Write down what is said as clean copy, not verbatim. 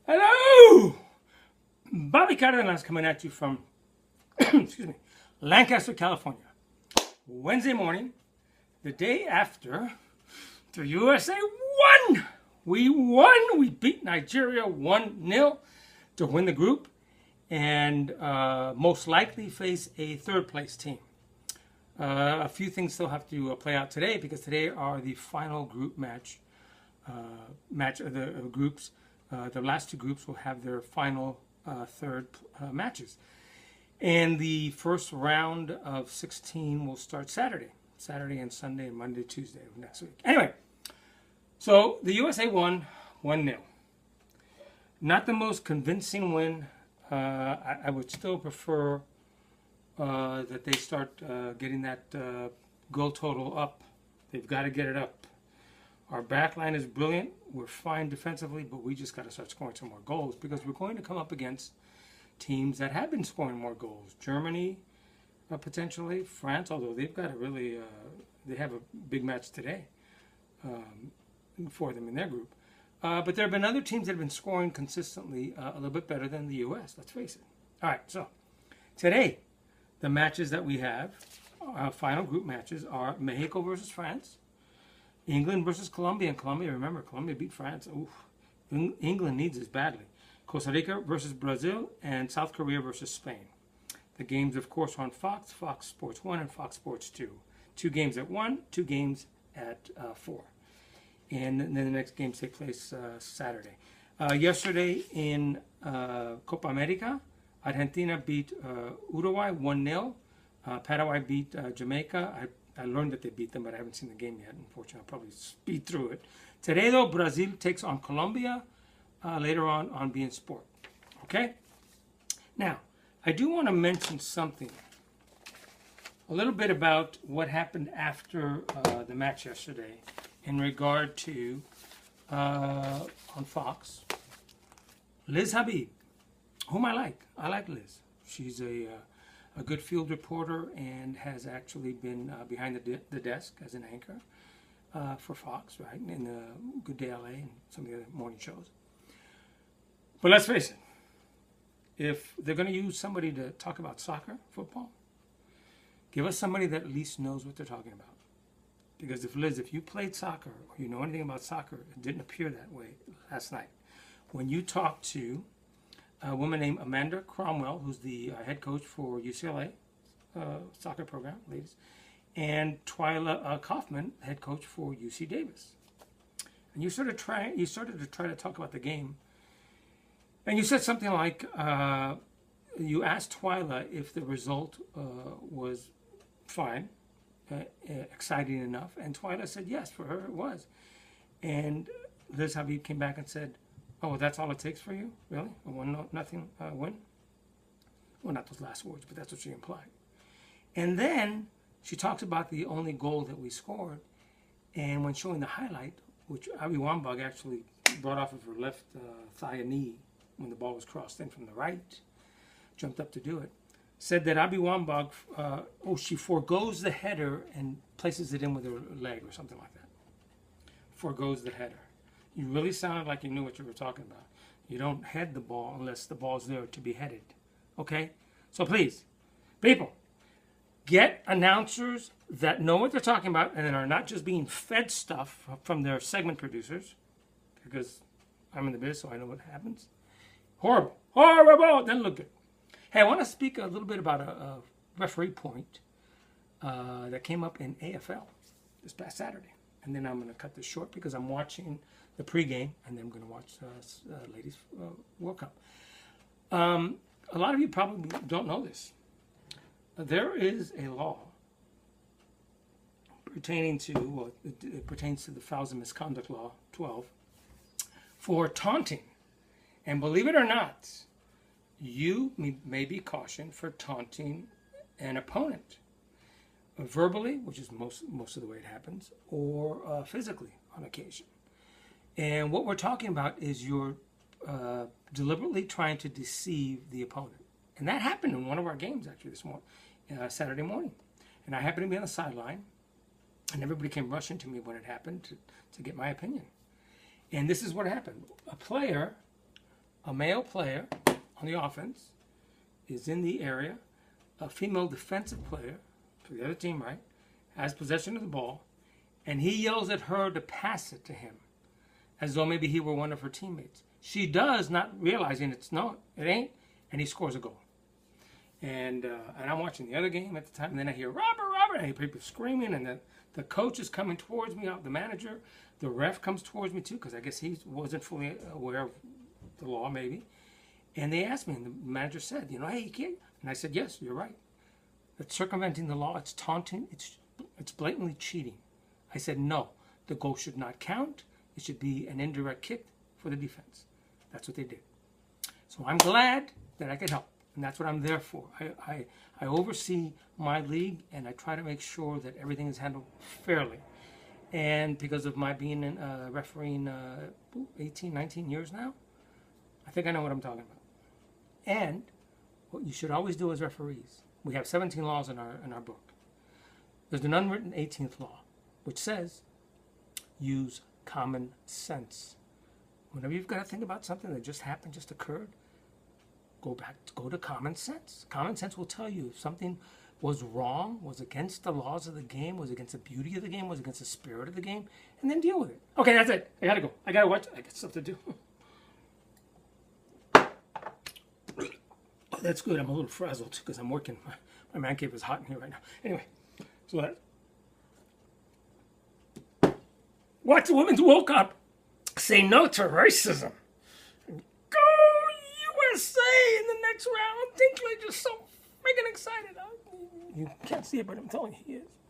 Hello! Bobby Cardenas coming at you from, excuse me, Lancaster, California. Wednesday morning, the day after the USA won! We won! We beat Nigeria 1-0 to win the group and most likely face a third place team. A few things still have to play out today because today are the final group match of the groups. The last two groups will have their final third matches. And the first round of 16 will start Saturday and Sunday and Monday, Tuesday of next week. Anyway, so the USA won 1-0. Not the most convincing win. I would still prefer that they start getting that goal total up. They've got to get it up. Our back line is brilliant. We're fine defensively, but we just got to start scoring some more goals because we're going to come up against teams that have been scoring more goals. Germany, potentially. France, although they've got a really, they have a big match today for them in their group. But there have been other teams that have been scoring consistently a little bit better than the U.S., let's face it. All right, so today, the matches that we have, final group matches, are Mexico versus France, England versus Colombia. And Colombia, remember, Colombia beat France. Oof. England needs this badly. Costa Rica versus Brazil, and South Korea versus Spain. The games, of course, are on Fox, Fox Sports 1 and Fox Sports 2. 2 games at 1, 2 games at 4. And then the next games take place Saturday. Yesterday in Copa America, Argentina beat Uruguay 1-0. Paraguay beat Jamaica. I learned that they beat them, but I haven't seen the game yet. Unfortunately, I'll probably speed through it. Today, though, Brazil takes on Colombia later on beIN Sport. Okay? Now, I do want to mention something. A little bit about what happened after the match yesterday in regard to, on Fox, Liz Habib, whom I like. I like Liz. She's a good field reporter and has actually been behind the desk as an anchor for Fox, right, in Good Day LA and some of the other morning shows. But let's face it, if they're going to use somebody to talk about soccer, football, give us somebody that at least knows what they're talking about. Because if you played soccer or you know anything about soccer, it didn't appear that way last night. When you talked to a woman named Amanda Cromwell, who's the head coach for UCLA soccer program, ladies, and Twyla Kaufman, head coach for UC Davis. And you started to try to talk about the game, and you said something like, you asked Twyla if the result was fine, exciting enough, and Twyla said yes, for her it was. And Liz Habib came back and said, "Oh, that's all it takes for you? Really? A 1-0 win?" Well, not those last words, but that's what she implied. And then she talks about the only goal that we scored, and when showing the highlight, which Abby Wambach actually brought off of her left thigh and knee when the ball was crossed in from the right, jumped up to do it, said that Abby Wambach, she forgoes the header and places it in with her leg or something like that. Forgoes the header. You really sounded like you knew what you were talking about. You don't head the ball unless the ball's there to be headed. Okay? So please, people, get announcers that know what they're talking about and are not just being fed stuff from their segment producers, because I'm in the biz, so I know what happens. Horrible. Horrible! Doesn't look good. Hey, I want to speak a little bit about a referee point that came up in AFL this past Saturday. And then I'm going to cut this short because I'm watching the pregame, and then I'm going to watch Ladies World Cup. A lot of you probably don't know this. There is a law pertaining to, well, it pertains to the Fouls and Misconduct Law 12 for taunting. And believe it or not, you may be cautioned for taunting an opponent, verbally, which is most of the way it happens, or physically on occasion. And what we're talking about is you're deliberately trying to deceive the opponent. And that happened in one of our games, actually, this morning, Saturday morning. And I happened to be on the sideline, and everybody came rushing to me when it happened to get my opinion. And this is what happened. A player a male player on the offense is in the area, a female defensive player for the other team, right, has possession of the ball, and he yells at her to pass it to him, as though maybe he were one of her teammates. She does, not realizing it ain't, and he scores a goal. And I'm watching the other game at the time, and then I hear, Robert, Robert, and I hear people screaming, and the coach is coming towards me, the manager. The ref comes towards me, too, because I guess he wasn't fully aware of the law, maybe. And they asked me, and the manager said, hey, you can't. And I said, yes, you're right. It's circumventing the law. It's taunting. It's blatantly cheating. I said, no, the goal should not count. It should be an indirect kick for the defense. That's what they did. So I'm glad that I could help. And that's what I'm there for. I oversee my league, and I try to make sure that everything is handled fairly. And because of my being refereeing 18, 19 years now, I think I know what I'm talking about. And what you should always do as referees, we have 17 laws in our book. There's an unwritten 18th law, which says use common sense. Whenever you've got to think about something that just happened, just occurred, go to common sense. Common sense will tell you if something was wrong, was against the laws of the game, was against the beauty of the game, was against the spirit of the game, and then deal with it. Okay, that's it. I gotta go. I gotta watch. I got stuff to do. Oh, that's good. I'm a little frazzled because I'm working. My man cave is hot in here right now. Anyway, so watch the Women's World Cup. Say no to racism. Go USA in the next round. Dinklage is so freaking excited. You can't see it, but I'm telling you, he is.